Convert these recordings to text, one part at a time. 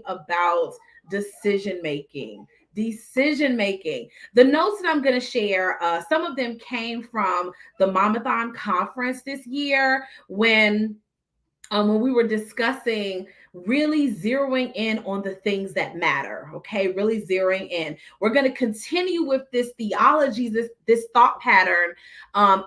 about decision making. Decision making. The notes that I'm going to share, some of them came from the Momathon conference this year when we were discussing really zeroing in on the things that matter. Okay, really zeroing in. We're going to continue with this theology, this thought pattern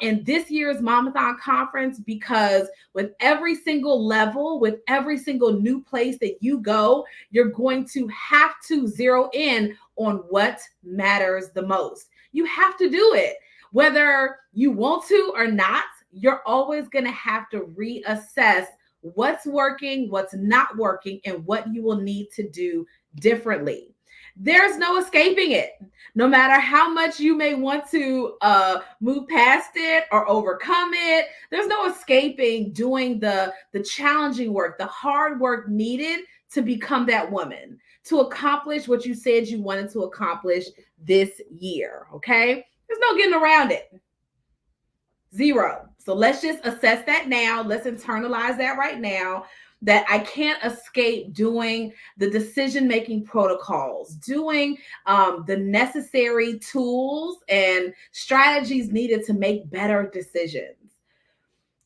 in this year's Momathon conference, because with every single level, with every single new place that you go, you're going to have to zero in on what matters the most. You have to do it. Whether you want to or not, you're always going to have to reassess what's working, what's not working, and what you will need to do differently. There's no escaping it. No matter how much you may want to move past it or overcome it, there's no escaping doing the challenging work, the hard work needed to become that woman, to accomplish what you said you wanted to accomplish this year. Okay? There's no getting around it. Zero. So let's just assess that now. Let's internalize that right now, that I can't escape doing the decision-making protocols, doing the necessary tools and strategies needed to make better decisions.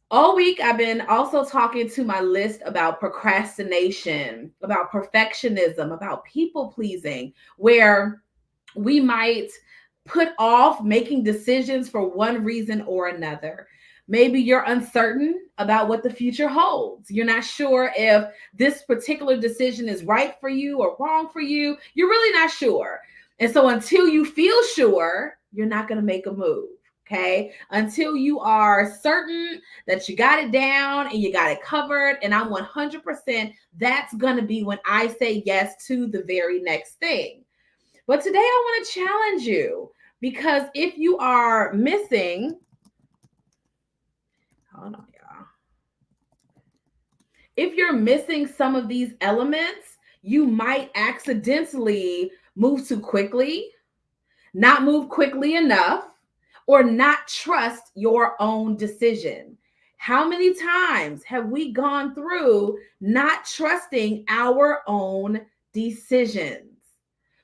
All week, I've been also talking to my list about procrastination, about perfectionism, about people pleasing, where we might put off making decisions for one reason or another. Maybe you're uncertain about what the future holds. You're not sure if this particular decision is right for you or wrong for you. You're really not sure. And so until you feel sure, you're not going to make a move. Okay. Until you are certain that you got it down and you got it covered, and I'm 100%, that's going to be when I say yes to the very next thing. But today I want to challenge you, because if you are missing, hold on, y'all. If you're missing some of these elements, you might accidentally move too quickly, not move quickly enough, or not trust your own decision. How many times have we gone through not trusting our own decisions?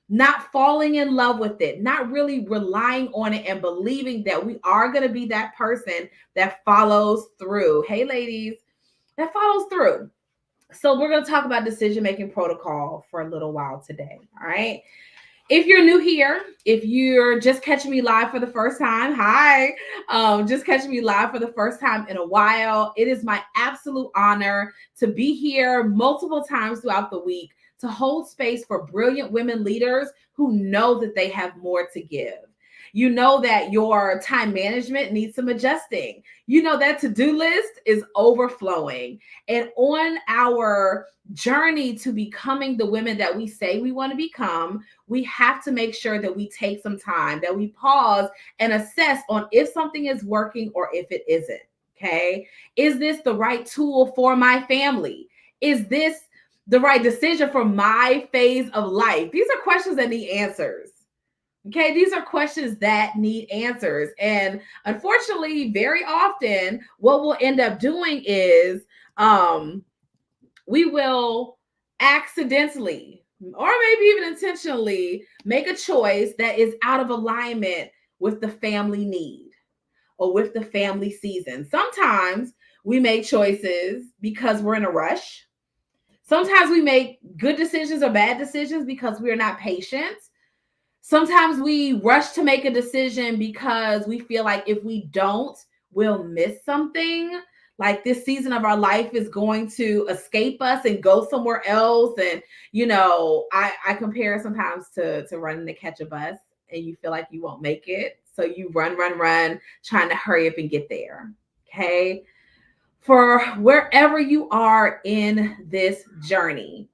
Not falling in love with it, not really relying on it and believing that we are going to be that person that follows through. Hey, ladies, that follows through. So we're going to talk about decision-making protocol for a little while today. All right. If you're new here, if you're just catching me live for the first time, hi, just catching me live for the first time in a while, it is my absolute honor to be here multiple times throughout the week to hold space for brilliant women leaders who know that they have more to give. You know that your time management needs some adjusting. You know that to-do list is overflowing. And on our journey to becoming the women that we say we want to become, we have to make sure that we take some time, that we pause and assess on if something is working or if it isn't. Okay. Is this the right tool for my family? Is this the right decision for my phase of life? These are questions that need answers. Okay, these are questions that need answers. And unfortunately, very often, what we'll end up doing is we will accidentally, or maybe even intentionally, make a choice that is out of alignment with the family need or with the family season. Sometimes we make choices because we're in a rush. Sometimes we make good decisions or bad decisions because we're not patient. Sometimes we rush to make a decision because we feel like if we don't, we'll miss something. Like this season of our life is going to escape us and go somewhere else. And, you know, I compare it sometimes to running to catch a bus, and you feel like you won't make it. So you run, trying to hurry up and get there. Okay. For wherever you are in this journey,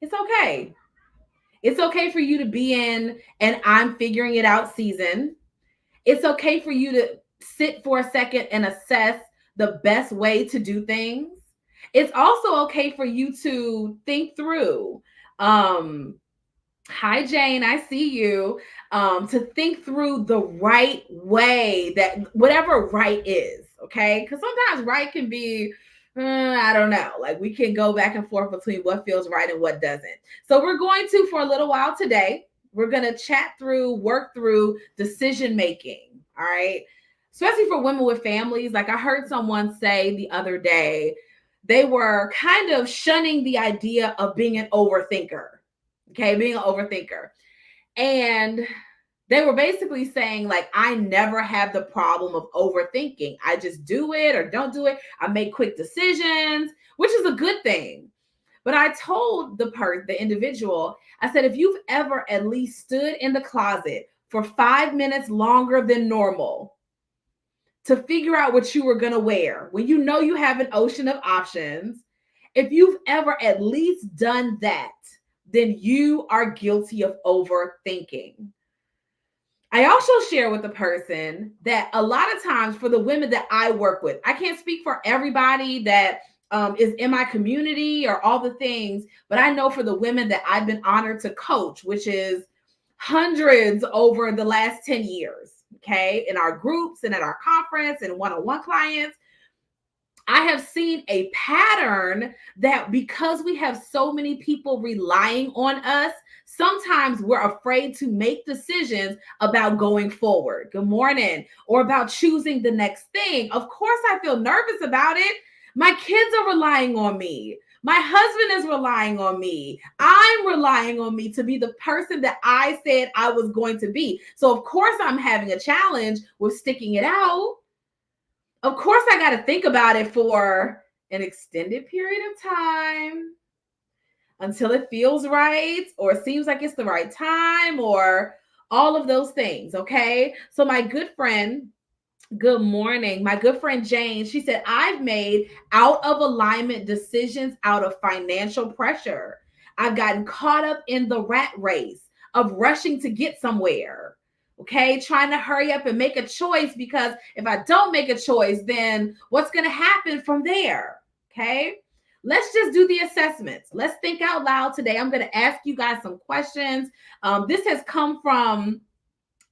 it's okay. It's okay for you to be in an I'm figuring it out season. It's okay for you to sit for a second and assess the best way to do things. It's also okay for you to think through. Hi, Jane, I see you. To think through the right way, that whatever right is, okay? Because sometimes right can be I don't know. Like we can go back and forth between what feels right and what doesn't. So we're going to, for a little while today, we're going to chat through, work through decision making. All right. Especially for women with families. Like I heard someone say the other day, they were kind of shunning the idea of being an overthinker. Okay. Being an overthinker. And they were basically saying, like, I never have the problem of overthinking. I just do it or don't do it. I make quick decisions, which is a good thing. But I told the individual, I said, if you've ever at least stood in the closet for 5 minutes longer than normal to figure out what you were going to wear, when you know you have an ocean of options, if you've ever at least done that, then you are guilty of overthinking. I also share with the person that a lot of times for the women that I work with, I can't speak for everybody that is in my community or all the things, but I know for the women that I've been honored to coach, which is hundreds over the last 10 years, okay, in our groups and at our conference and one-on-one clients, I have seen a pattern that because we have so many people relying on us, sometimes we're afraid to make decisions about going forward. Good morning. Or about choosing the next thing. Of course, I feel nervous about it. My kids are relying on me. My husband is relying on me. I'm relying on me to be the person that I said I was going to be. So, of course, I'm having a challenge with sticking it out. Of course, I got to think about it for an extended period of time until it feels right or it seems like it's the right time or all of those things. Okay. So, my good friend, good morning. My good friend Jane, she said, I've made out of alignment decisions out of financial pressure. I've gotten caught up in the rat race of rushing to get somewhere. Okay, trying to hurry up and make a choice because if I don't make a choice, then what's going to happen from there? Okay, let's just do the assessments. Let's think out loud today. I'm going to ask you guys some questions. This has come from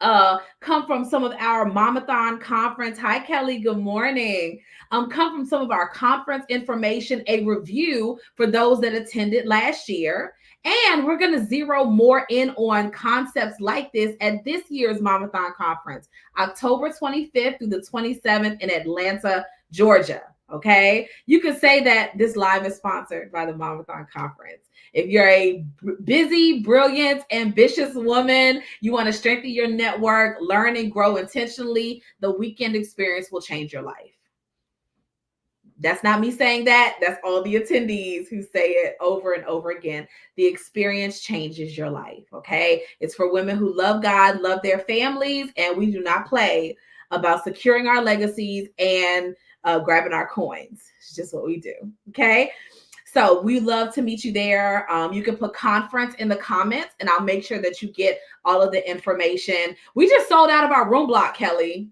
some of our Mamathon conference. Hi, Kelly. Good morning. Come from some of our conference information, a review for those that attended last year. And we're going to zero more in on concepts like this at this year's Mamathon conference, October 25th through the 27th in Atlanta, Georgia. Okay. You could say that this live is sponsored by the Mamathon conference. If you're a busy, brilliant, ambitious woman, you want to strengthen your network, learn and grow intentionally, the weekend experience will change your life. That's not me saying that. That's all the attendees who say it over and over again. The experience changes your life, okay? It's for women who love God, love their families, and we do not play about securing our legacies and grabbing our coins. It's just what we do, okay? So we love to meet you there. You can put conference in the comments and I'll make sure that you get all of the information. We just sold out of our room block, Kelly.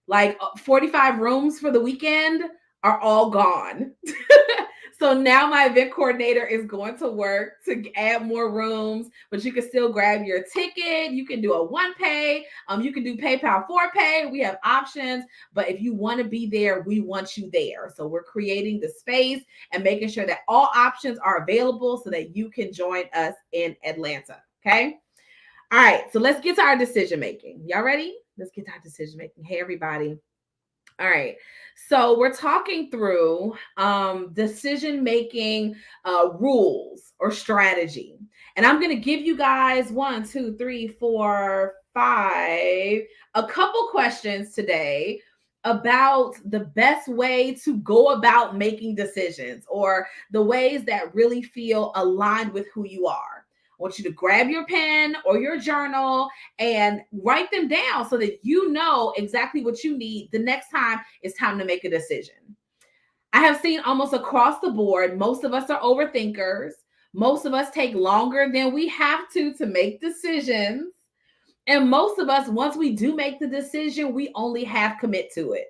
Like 45 rooms for the weekend are all gone. So now my event coordinator is going to work to add more rooms, but you can still grab your ticket. You can do a one pay. You can do PayPal 4Pay. We have options, but if you want to be there, we want you there. So we're creating the space and making sure that all options are available so that you can join us in Atlanta. Okay. All right. So let's get to our decision making. Y'all ready? Let's get to our decision making. Hey, everybody. All right. So we're talking through decision-making rules or strategy. And I'm going to give you guys 1, 2, 3, 4, 5, a couple questions today about the best way to go about making decisions or the ways that really feel aligned with who you are. I want you to grab your pen or your journal and write them down so that you know exactly what you need the next time it's time to make a decision. I have seen almost across the board, most of us are overthinkers. Most of us take longer than we have to make decisions. And most of us, once we do make the decision, we only half commit to it.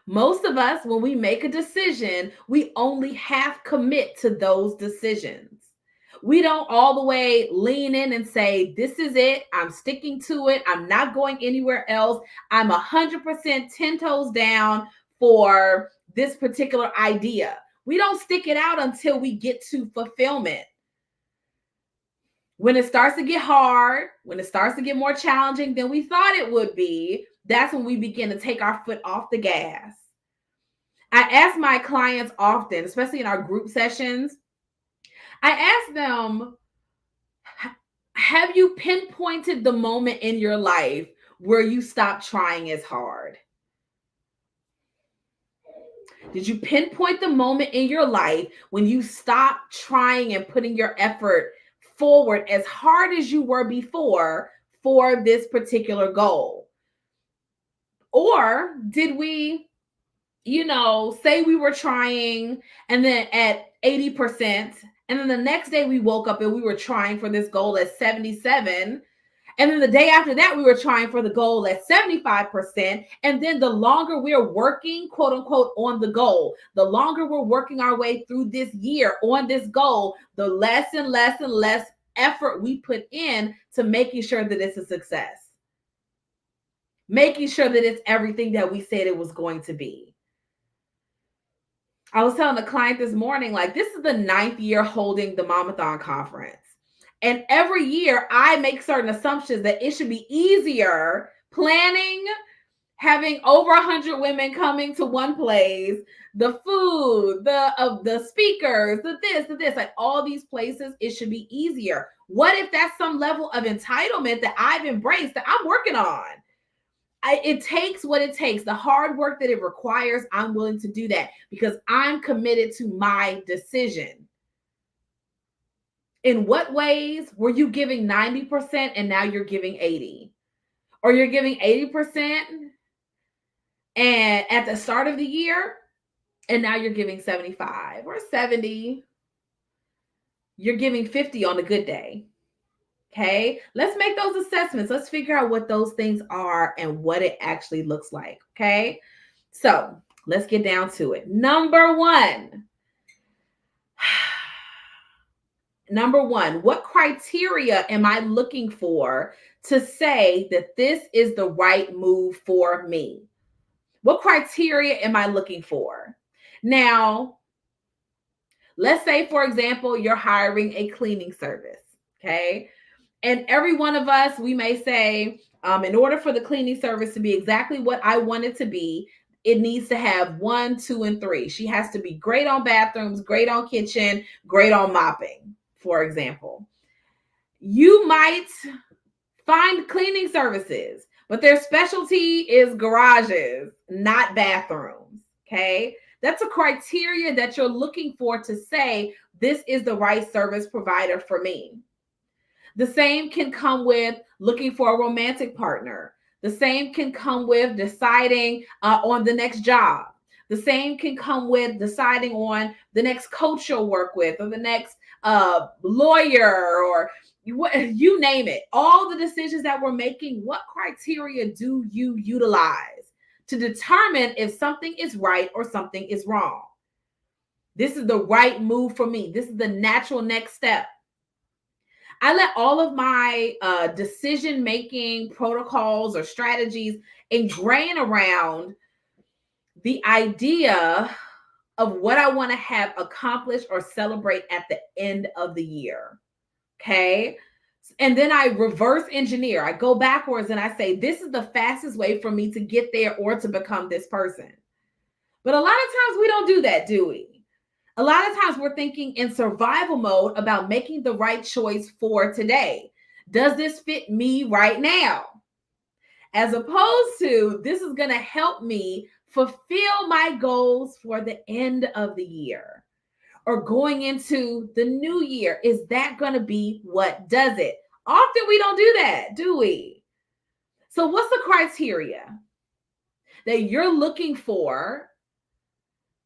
Most of us, when we make a decision, we only half commit to those decisions. We don't all the way lean in and say, this is it. I'm sticking to it. I'm not going anywhere else. I'm 100% 10 toes down for this particular idea. We don't stick it out until we get to fulfillment. When it starts to get hard, when it starts to get more challenging than we thought it would be, that's when we begin to take our foot off the gas. I ask my clients often, especially in our group sessions, I ask them, have you pinpointed the moment in your life where you stopped trying as hard? Did you pinpoint the moment in your life when you stopped trying and putting your effort forward as hard as you were before for this particular goal? Or did we, say we were trying and then at 80%, and then the next day we woke up and we were trying for this goal at 77. And then the day after that, we were trying for the goal at 75%. And then the longer we're working, quote unquote, on the goal, the longer we're working our way through this year on this goal, the less and less and less effort we put in to making sure that it's a success. Making sure that it's everything that we said it was going to be. I was telling the client this morning, like, this is the 9th year holding the Mamathon conference. And every year I make certain assumptions that it should be easier planning, having over 100 women coming to one place, the food, the speakers, the this, like all these places, it should be easier. What if that's some level of entitlement that I've embraced that I'm working on? It takes what it takes. The hard work that it requires, I'm willing to do that because I'm committed to my decision. In what ways were you giving 90% and now you're giving 80? Or you're giving 80% and at the start of the year and now you're giving 75 or 70. You're giving 50 on a good day. Okay, let's make those assessments. Let's figure out what those things are and what it actually looks like. Okay, so let's get down to it. Number one, what criteria am I looking for to say that this is the right move for me? What criteria am I looking for? Now, let's say, for example, you're hiring a cleaning service. Okay. And every one of us, we may say, in order for the cleaning service to be exactly what I want it to be, it needs to have 1, 2, and 3. She has to be great on bathrooms, great on kitchen, great on mopping, for example. You might find cleaning services, but their specialty is garages, not bathrooms. Okay. That's a criteria that you're looking for to say, this is the right service provider for me. The same can come with looking for a romantic partner. The same can come with deciding on the next job. The same can come with deciding on the next coach you'll work with or the next lawyer or you name it. All the decisions that we're making, what criteria do you utilize to determine if something is right or something is wrong? This is the right move for me. This is the natural next step. I let all of my decision-making protocols or strategies ingrain around the idea of what I want to have accomplished or celebrate at the end of the year. Okay. And then I reverse engineer. I go backwards and I say, this is the fastest way for me to get there or to become this person. But a lot of times we don't do that, do we? A lot of times we're thinking in survival mode about making the right choice for today. Does this fit me right now? As opposed to, this is going to help me fulfill my goals for the end of the year or going into the new year. Is that going to be what does it? Often we don't do that, do we? So what's the criteria that you're looking for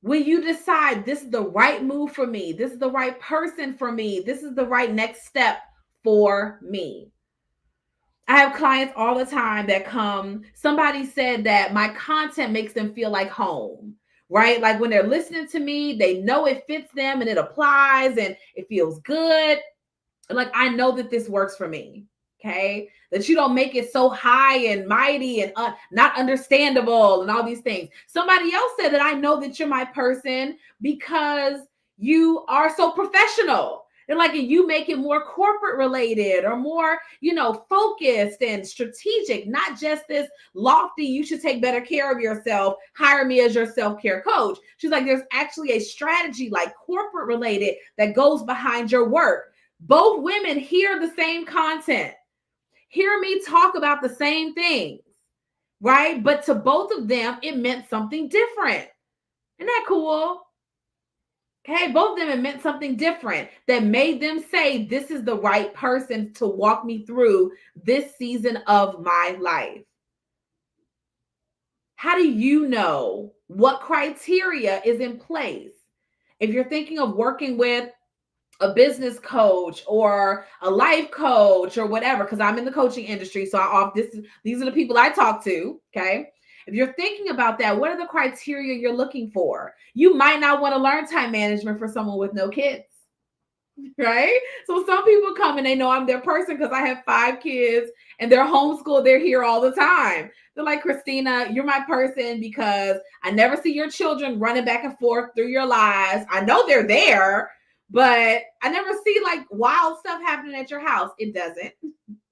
when you decide this is the right move for me, this is the right person for me, this is the right next step for me? I have clients all the time that come, somebody said that my content makes them feel like home, right? Like when they're listening to me, they know it fits them and it applies and it feels good. Like, I know that this works for me. Okay. That you don't make it so high and mighty and not understandable and all these things. Somebody else said that I know that you're my person because you are so professional. And like, you make it more corporate related or more, focused and strategic, not just this lofty, you should take better care of yourself, hire me as your self-care coach. She's like, there's actually a strategy like corporate related that goes behind your work. Both women hear the same content, hear me talk about the same things, right? But to both of them, it meant something different. Isn't that cool? Okay, both of them, it meant something different that made them say, this is the right person to walk me through this season of my life. How do you know what criteria is in place? If you're thinking of working with a business coach or a life coach or whatever, because I'm in the coaching industry, so these are the people I talk to. Okay, if you're thinking about that, what are the criteria you're looking for? You might not want to learn time management for someone with no kids, right? So some people come and they know I'm their person because I have 5 kids and they're homeschooled. They're here all the time. They're like, Christina, you're my person because I never see your children running back and forth through your lives. I know they're there, but I never see like wild stuff happening at your house. It doesn't,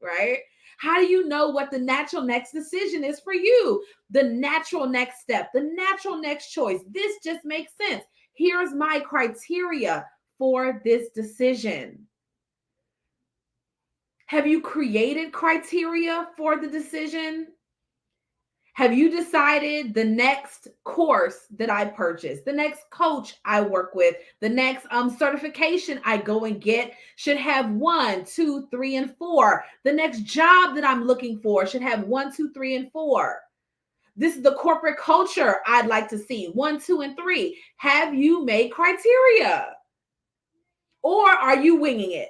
right? How do you know what the natural next decision is for you? The natural next step, the natural next choice. This just makes sense. Here's my criteria for this decision. Have you created criteria for the decision? Have you decided the next course that I purchase, the next coach I work with, the next certification I go and get should have 1, 2, 3, and 4. The next job that I'm looking for should have 1, 2, 3, and 4. This is the corporate culture I'd like to see, 1, 2, and 3. Have you made criteria? Or are you winging it?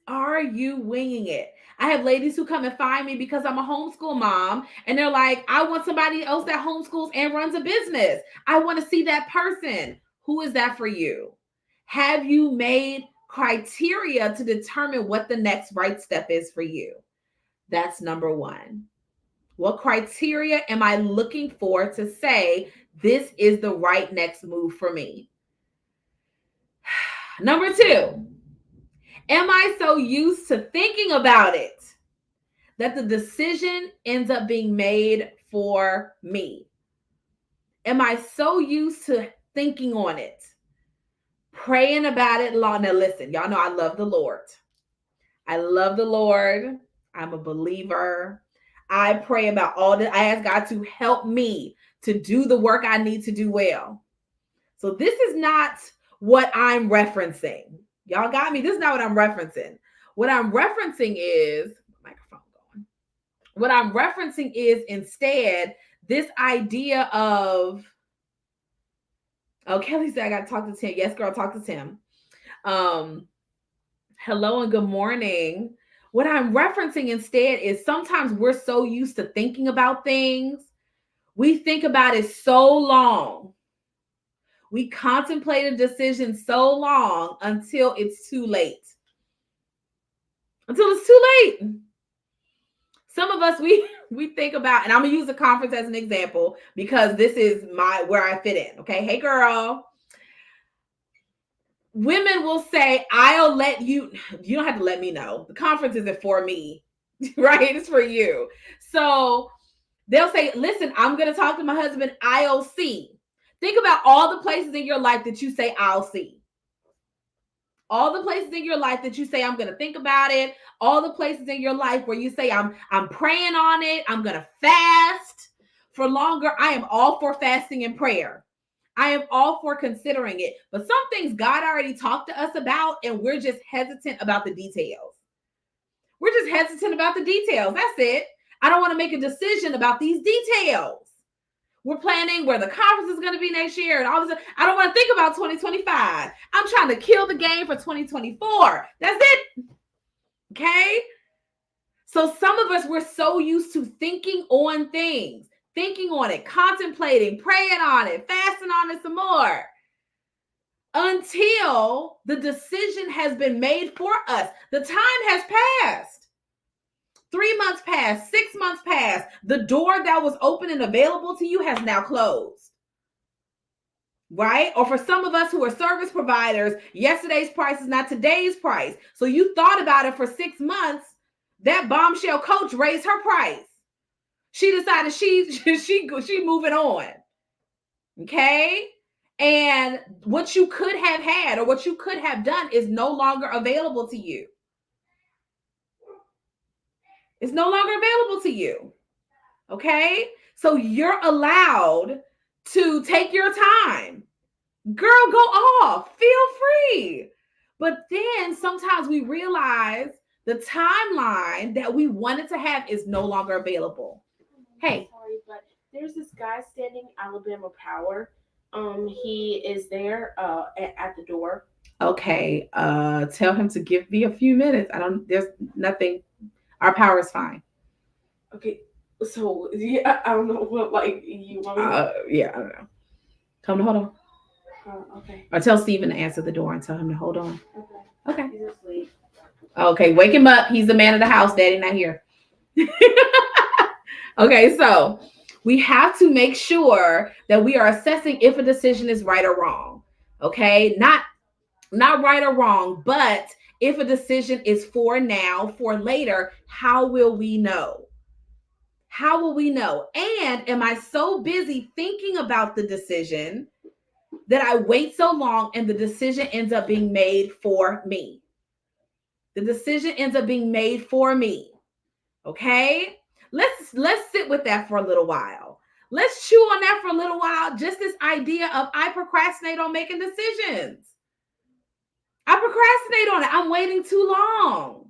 Are you winging it? I have ladies who come and find me because I'm a homeschool mom, and they're like, I want somebody else that homeschools and runs a business. I want to see that person. Who is that for you? Have you made criteria to determine what the next right step is for you? That's number 1. What criteria am I looking for to say this is the right next move for me? Number 2, am I so used to thinking about it that the decision ends up being made for me? Am I so used to thinking on it, praying about it long? Now, listen, y'all know I love the Lord. I love the Lord. I'm a believer. I pray about all that. I ask God to help me to do the work I need to do well. So this is not what I'm referencing. Y'all got me? This is not what I'm referencing. What I'm referencing is microphone going. What I'm referencing is instead this idea of, oh, Kelly said I got to talk to Tim. Yes, girl, talk to Tim. Hello and good morning. What I'm referencing instead is sometimes we're so used to thinking about things. We think about it so long. We contemplate a decision so long until it's too late. Until it's too late. Some of us, we think about, and I'm gonna use the conference as an example because this is where I fit in. Okay, hey girl. Women will say, I'll let you don't have to let me know. The conference isn't for me, right? It's for you. So they'll say, listen, I'm gonna talk to my husband, I'll see. Think about all the places in your life that you say, I'll see. All the places in your life that you say, I'm going to think about it. All the places in your life where you say, I'm praying on it. I'm going to fast for longer. I am all for fasting and prayer. I am all for considering it. But some things God already talked to us about, and we're just hesitant about the details. We're just hesitant about the details. That's it. I don't want to make a decision about these details. We're planning where the conference is going to be next year and all this. I don't want to think about 2025. I'm trying to kill the game for 2024. That's it. Okay? So some of us, we're so used to thinking on things, thinking on it, contemplating, praying on it, fasting on it some more, until the decision has been made for us. The time has passed. 3 months passed, 6 months passed. The door that was open and available to you has now closed. Right? Or for some of us who are service providers, yesterday's price is not today's price. So you thought about it for 6 months. That bombshell coach raised her price. She decided she moving on. Okay? And what you could have had or what you could have done is no longer available to you. It's no longer available to you. Okay? So you're allowed to take your time. Girl, go off. Feel free. But then sometimes we realize the timeline that we wanted to have is no longer available. Hey. Sorry, but there's this guy standing, Alabama Power. He is there at the door. Okay. Tell him to give me a few minutes. There's nothing. Our power is fine. Okay. So yeah, I don't know what you want. Yeah, I don't know. Tell him to hold on. Okay. Or tell Steven to answer the door and tell him to hold on. Okay. He's asleep. Okay, wake him up. He's the man of the house. Daddy not here. Okay, so we have to make sure that we are assessing if a decision is right or wrong. Okay, not right or wrong, but if a decision is for now, for later, how will we know? How will we know? And am I so busy thinking about the decision that I wait so long and the decision ends up being made for me? The decision ends up being made for me. Okay? Let's sit with that for a little while. Let's chew on that for a little while. Just this idea of I procrastinate on making decisions. I procrastinate on it. I'm waiting too long.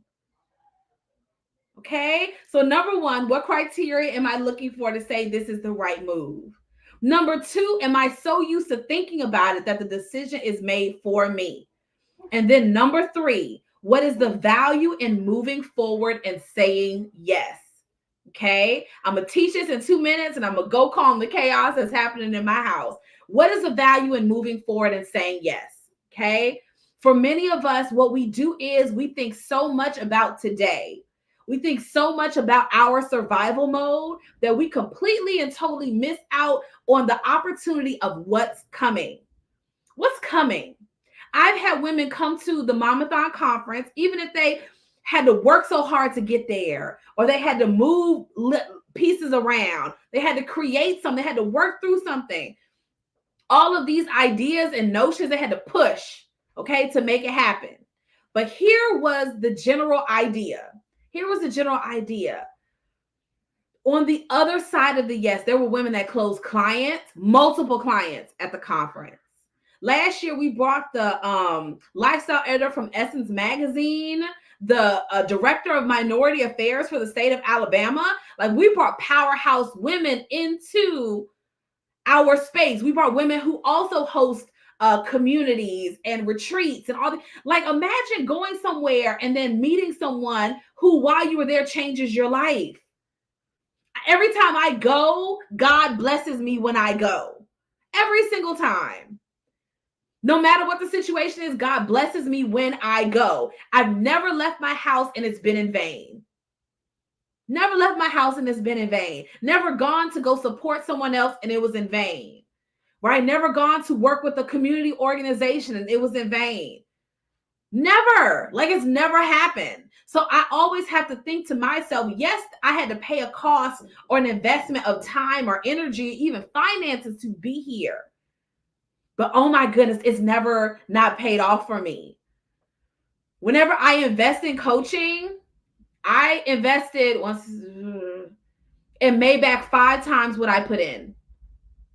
Okay? So number one, what criteria am I looking for to say this is the right move? Number two, am I so used to thinking about it that the decision is made for me? And then number three, what is the value in moving forward and saying yes? Okay, I'm going to teach this in 2 minutes and I'm going to go calm the chaos that's happening in my house. What is the value in moving forward and saying yes? Okay, for many of us, what we do is we think so much about today. We think so much about our survival mode that we completely and totally miss out on the opportunity of what's coming. What's coming? I've had women come to the Momathon conference, even if they had to work so hard to get there, or they had to move pieces around, they had to create something, they had to work through something. All of these ideas and notions they had to push, okay, to make it happen. But here was the general idea. Here was the general idea. On the other side of the yes, there were women that closed clients, multiple clients at the conference. Last year, we brought the lifestyle editor from Essence Magazine, the director of minority affairs for the state of Alabama. Like, we brought powerhouse women into our space. We brought women who also host communities and retreats and all the, like, imagine going somewhere and then meeting someone who, while you were there, changes your life. Every time I go, God blesses me when I go. Every single time. No matter what the situation is, God blesses me when I go. I've never left my house and it's been in vain. Never left my house and it's been in vain. Never gone to go support someone else and it was in vain. Right? Never gone to work with a community organization and it was in vain. Never. Like, it's never happened. So I always have to think to myself, yes, I had to pay a cost or an investment of time or energy, even finances to be here. But oh my goodness, it's never not paid off for me. Whenever I invest in coaching, I invested once and made back 5 times what I put in.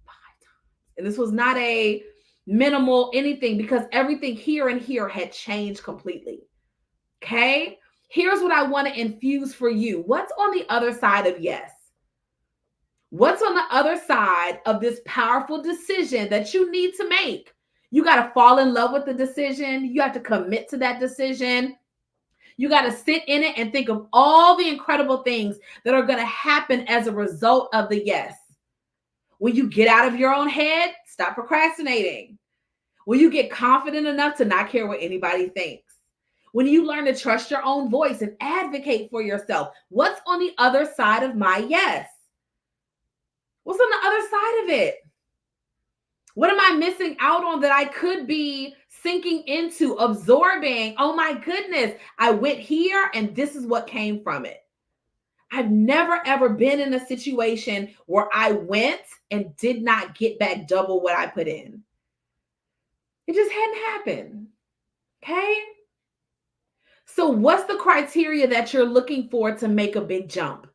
5 times. And this was not a minimal anything, because everything here and here had changed completely. Okay? Here's what I want to infuse for you. What's on the other side of yes? What's on the other side of this powerful decision that you need to make? You got to fall in love with the decision. You have to commit to that decision. You got to sit in it and think of all the incredible things that are going to happen as a result of the yes. When you get out of your own head, stop procrastinating. Will you get confident enough to not care what anybody thinks? When you learn to trust your own voice and advocate for yourself, what's on the other side of my yes? What's on the other side of it? What am I missing out on that I could be sinking into, absorbing? Oh my goodness, I went here and this is what came from it. I've never ever been in a situation where I went and did not get back double what I put in. It just hadn't happened. Okay. So, what's the criteria that you're looking for to make a big jump?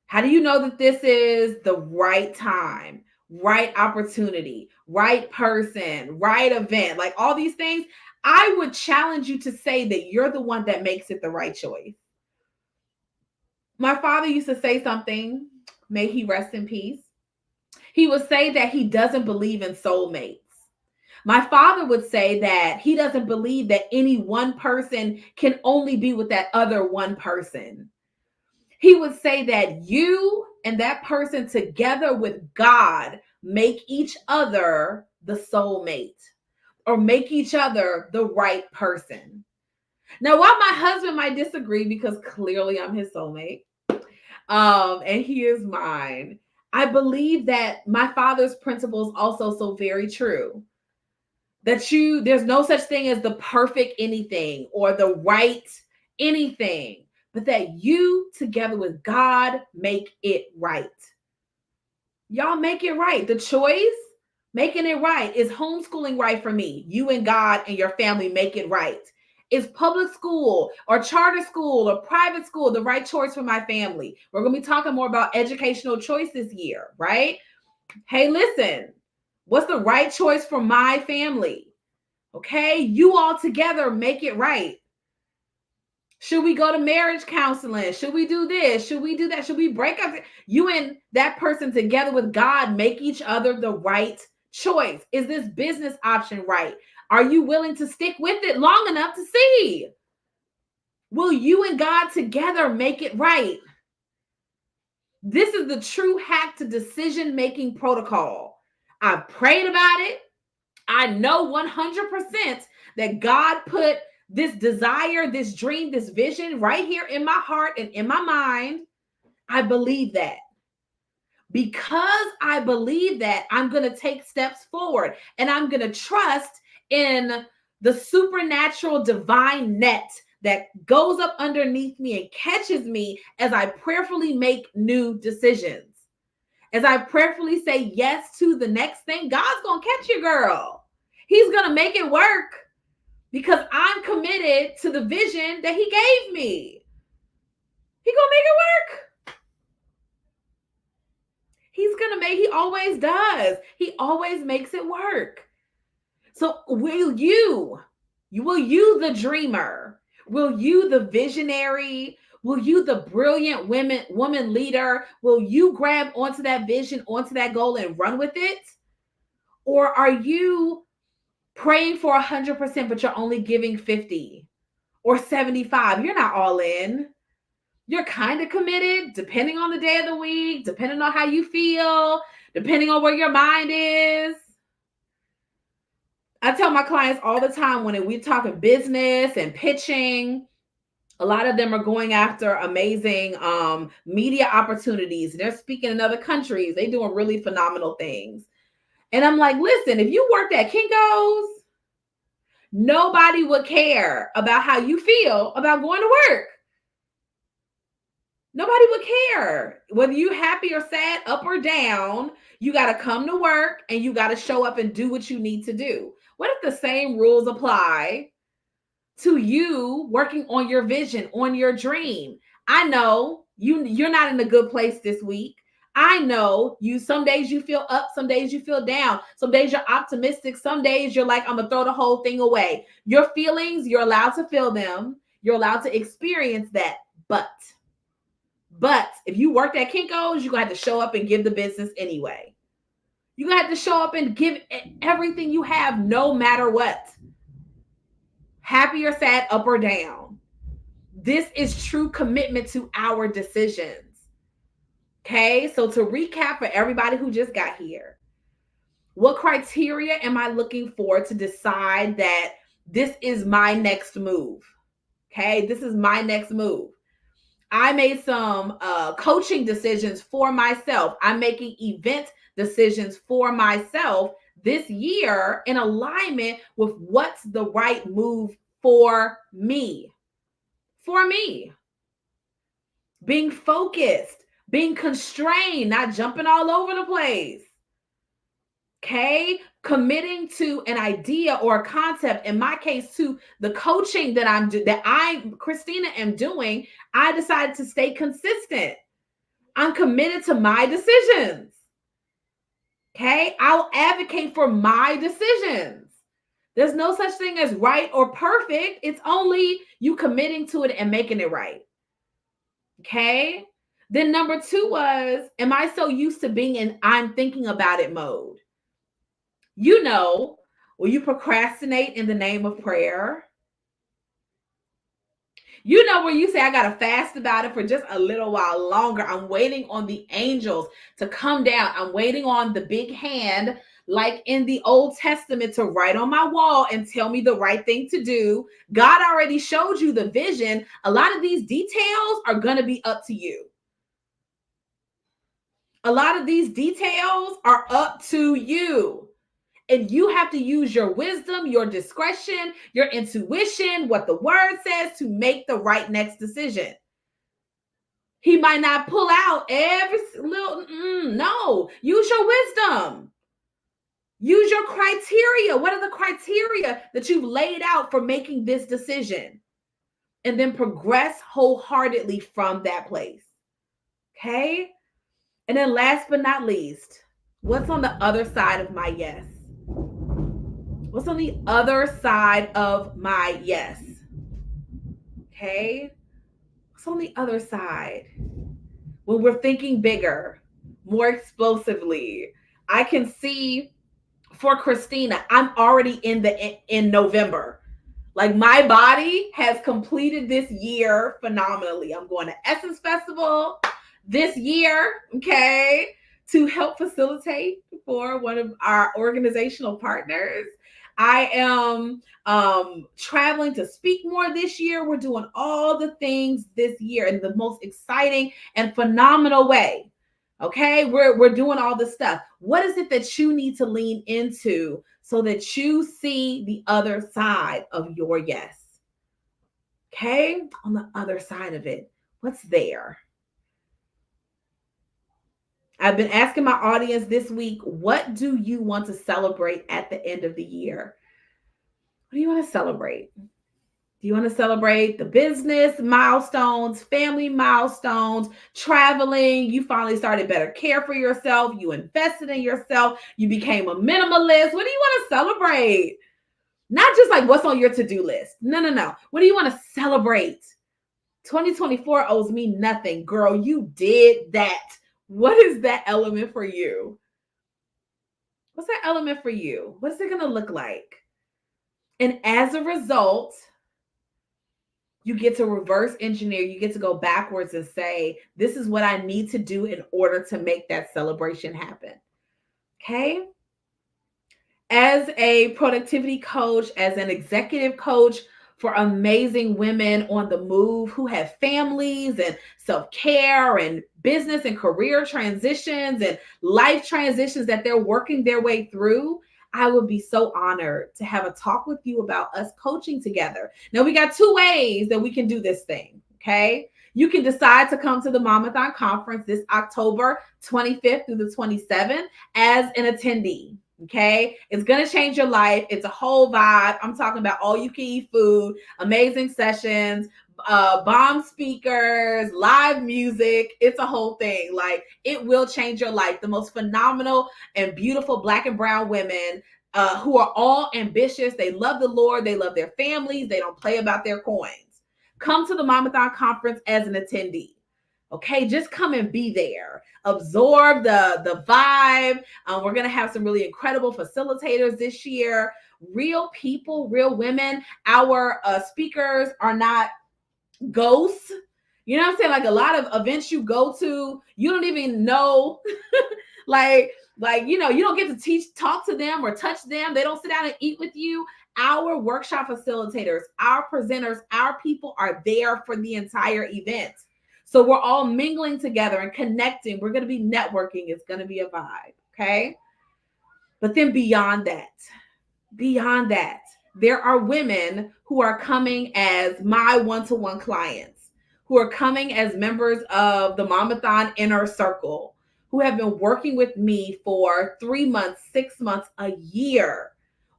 How do you know that this is the right time, right opportunity, right person, right event? Like all these things, I would challenge you to say that you're the one that makes it the right choice. My father used to say something, may he rest in peace. He would say that he doesn't believe in soulmates. My father would say that he doesn't believe that any one person can only be with that other one person. He would say that you and that person together with God make each other the soulmate or make each other the right person. Now, while my husband might disagree because clearly I'm his soulmate, and he is mine, I believe that my father's principle is also so very true. That there's no such thing as the perfect anything or the right anything, but that you together with God make it right. Y'all make it right. The choice, making it right. Is homeschooling right for me? You and God and your family make it right. Is public school or charter school or private school the right choice for my family? We're going to be talking more about educational choice this year, right? Hey, listen, what's the right choice for my family? Okay, you all together make it right. Should we go to marriage counseling? Should we do this? Should we do that? Should we break up? You and that person together with God make each other the right choice. Is this business option right? Are you willing to stick with it long enough to see? Will you and God together make it right? This is the true hack to decision-making protocol. I've prayed about it. I know 100% that God put this desire, this dream, this vision right here in my heart and in my mind. I believe that. Because I believe that, I'm going to take steps forward and I'm going to trust in the supernatural divine net that goes up underneath me and catches me as I prayerfully make new decisions. As I prayerfully say yes to the next thing, God's going to catch you, girl. He's going to make it work because I'm committed to the vision that he gave me. He's going to make it work. He always does. He always makes it work. So will you, the dreamer, will you, the visionary, will you, the brilliant woman leader, will you grab onto that vision, onto that goal and run with it? Or are you praying for 100%, but you're only giving 50 or 75? You're not all in. You're kind of committed, depending on the day of the week, depending on how you feel, depending on where your mind is. I tell my clients all the time when we're talking business and pitching, a lot of them are going after amazing media opportunities. They're speaking in other countries. They're doing really phenomenal things. And I'm like, listen, if you worked at Kinko's, nobody would care about how you feel about going to work. Nobody would care. Whether you happy or sad, up or down, you got to come to work and you got to show up and do what you need to do. What if the same rules apply to you working on your vision, on your dream? I know you're not in a good place this week. I know some days you feel up, some days you feel down, some days you're optimistic, some days you're like, I'm gonna throw the whole thing away. Your feelings, you're allowed to feel them. You're allowed to experience that. But if you worked at Kinko's, you're gonna have to show up and give the business anyway. You're gonna have to show up and give everything you have no matter what. Happy or sad, up or down. This is true commitment to our decisions. Okay, so to recap for everybody who just got here, What criteria am I looking for to decide that this is my next move? Okay, this is my next move. I made some coaching decisions for myself. I'm making event decisions for myself this year in alignment with what's the right move for me. For me. Being focused, being constrained, not jumping all over the place. Okay, committing to an idea or a concept. In my case, to the coaching that Christina, am doing. I decided to stay consistent. I'm committed to my decisions. Okay, I'll advocate for my decisions. There's no such thing as right or perfect. It's only you committing to it and making it right. Okay. Then number 2 was, am I so used to being in I'm thinking about it mode? You know, will you procrastinate in the name of prayer? You know, where you say, I got to fast about it for just a little while longer. I'm waiting on the angels to come down. I'm waiting on the big hand, like in the Old Testament, to write on my wall and tell me the right thing to do. God already showed you the vision. A lot of these details are going to be up to you. A lot of these details are up to you. And you have to use your wisdom, your discretion, your intuition, what the word says to make the right next decision. He might not pull out every little, no. Use your wisdom. Use your criteria. What are the criteria that you've laid out for making this decision? And then progress wholeheartedly from that place. Okay? And then last but not least, what's on the other side of my yes? What's on the other side of my yes? Okay? What's on the other side? When we're thinking bigger, more explosively, I can see for Christina, I'm already in November. Like my body has completed this year phenomenally. I'm going to Essence Festival this year, okay, to help facilitate for one of our organizational partners. I am traveling to speak more this year. We're doing all the things this year in the most exciting and phenomenal way. Okay, we're doing all the stuff. What is it that you need to lean into so that you see the other side of your yes? Okay, on the other side of it, what's there? I've been asking my audience this week, what do you want to celebrate at the end of the year? What do you want to celebrate? Do you want to celebrate the business milestones, family milestones, traveling? You finally started better care for yourself. You invested in yourself. You became a minimalist. What do you want to celebrate? Not just like what's on your to-do list. No. What do you want to celebrate? 2024 owes me nothing. Girl, you did that. What is that element for you? What's that element for you? What is it going to look like? And as a result, you get to reverse engineer. You get to go backwards and say, this is what I need to do in order to make that celebration happen. Okay? As a productivity coach, as an executive coach for amazing women on the move who have families and self-care and business and career transitions and life transitions that they're working their way through, I would be so honored to have a talk with you about us coaching together. Now, we got 2 ways that we can do this thing, okay? You can decide to come to the Mamathon Conference this October 25th through the 27th as an attendee, okay? It's going to change your life. It's a whole vibe. I'm talking about all you can eat food, amazing sessions, bomb speakers, live music. It's a whole thing. Like, it will change your life. The most phenomenal and beautiful Black and brown women who are all ambitious. They love the Lord. They love their families. They don't play about their coins. Come to the Mamathon Conference as an attendee. Okay, just come and be there. Absorb the vibe. We're going to have some really incredible facilitators this year. Real people, real women. Our speakers are not ghosts. You know what I'm saying? Like a lot of events you go to, you don't even know like, you don't get to talk to them or touch them. They don't sit down and eat with you. Our workshop facilitators, our presenters, our people are there for the entire event. So we're all mingling together and connecting. We're going to be networking. It's going to be a vibe. Okay. But then beyond that, there are women who are coming as my one-to-one clients, who are coming as members of the Mamathon Inner Circle, who have been working with me for 3 months, 6 months, a year,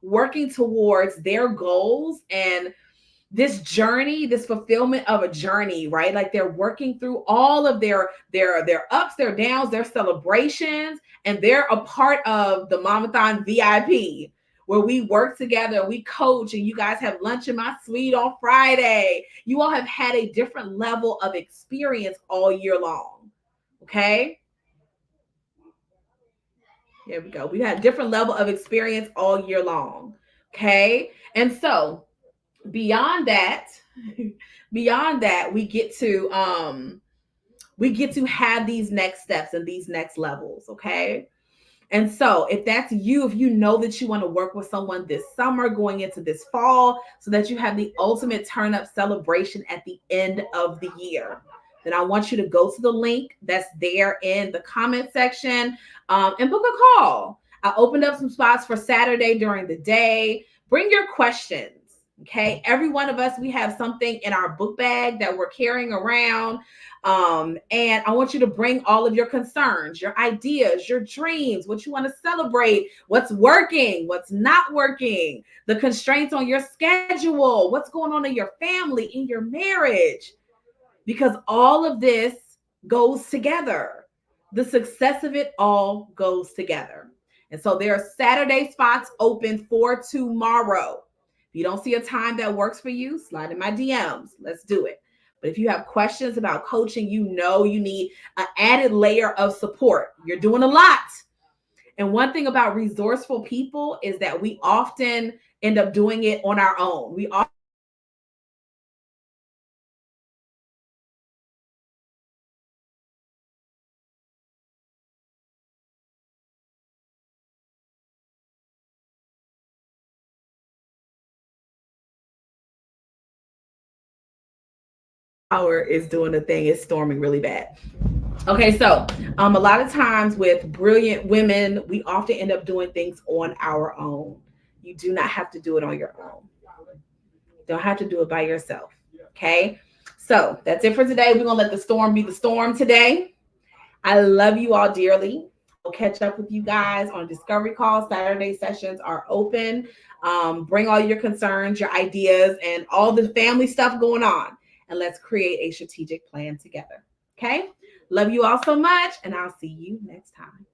working towards their goals and this journey, this fulfillment of a journey, right? Like they're working through all of their ups, their downs, their celebrations, and they're a part of the Mamathon VIP, where we work together, we coach, and you guys have lunch in my suite on Friday. You all have had a different level of experience all year long. Okay. Here we go. We had a different level of experience all year long. Okay. And so beyond that, we get to have these next steps and these next levels. Okay. And so if that's you, if you know that you want to work with someone this summer going into this fall so that you have the ultimate turn up celebration at the end of the year, then I want you to go to the link that's there in the comment section and book a call. I opened up some spots for Saturday during the day. Bring your questions. Okay. Every one of us, we have something in our book bag that we're carrying around. And I want you to bring all of your concerns, your ideas, your dreams, what you want to celebrate, what's working, what's not working, the constraints on your schedule, what's going on in your family, in your marriage, because all of this goes together. The success of it all goes together. And so there are Saturday spots open for tomorrow. If you don't see a time that works for you, slide in my DMs. Let's do it. But if you have questions about coaching, you need an added layer of support. You're doing a lot. And one thing about resourceful people is that we often end up doing it on our own. We often power is doing the thing. It's storming really bad. Okay, so a lot of times with brilliant women, we often end up doing things on our own. You do not have to do it on your own. Don't have to do it by yourself. Okay, so that's it for today. We're gonna let the storm be the storm today. I love you all dearly. I will catch up with you guys on Discovery Call. Saturday sessions are open. Bring all your concerns, your ideas, and all the family stuff going on. And let's create a strategic plan together. Okay? Love you all so much, and I'll see you next time.